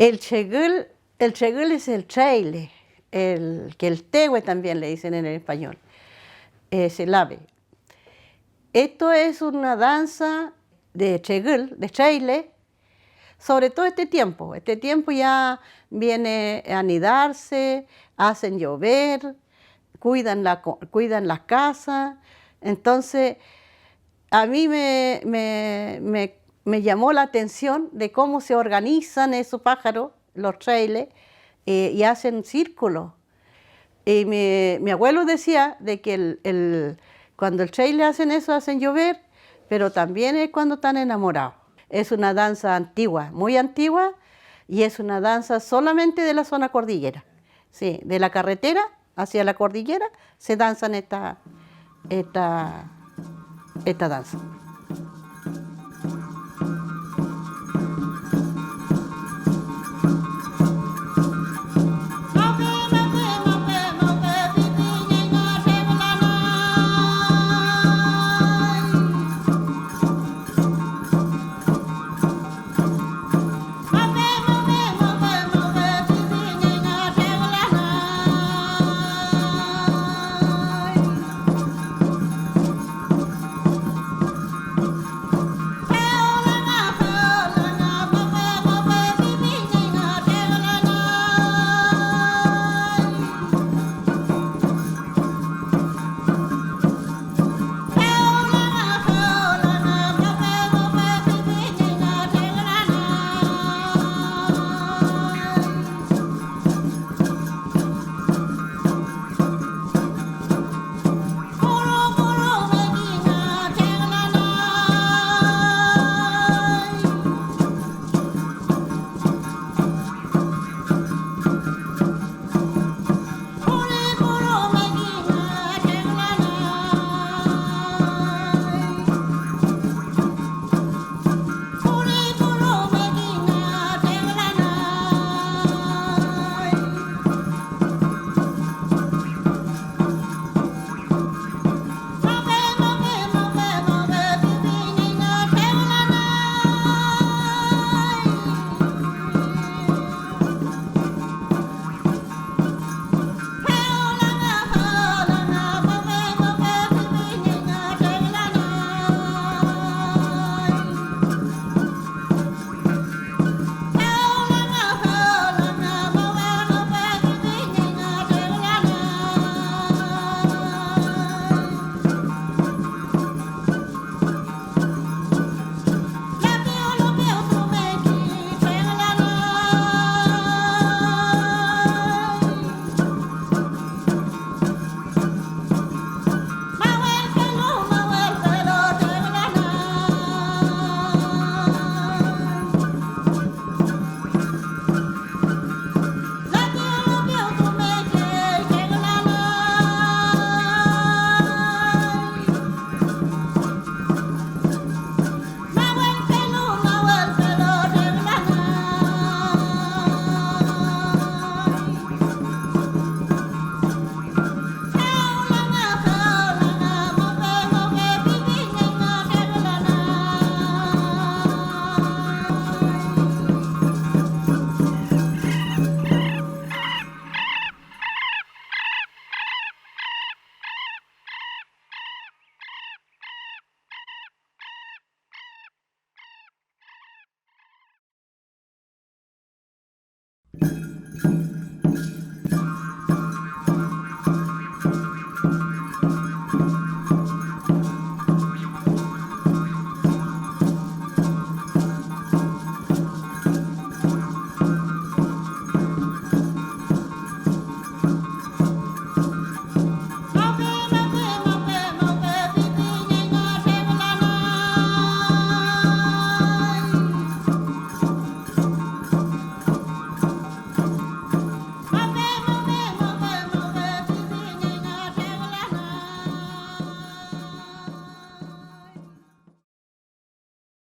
El chegul es el traile, que el tehue también le dicen en el español, es el ave. Esto es una danza de chegul, de traile, sobre todo este tiempo. Este tiempo ya viene a anidarse, hacen llover, cuidan las casas. Entonces, a mí me llamó la atención de cómo se organizan esos pájaros, los trailes, y hacen círculos. Y mi abuelo decía de que cuando el trailer hacen eso, hacen llover, pero también es cuando están enamorados. Es una danza antigua, muy antigua, y es una danza solamente de la zona cordillera. Sí, de la carretera hacia la cordillera se danzan esta danza.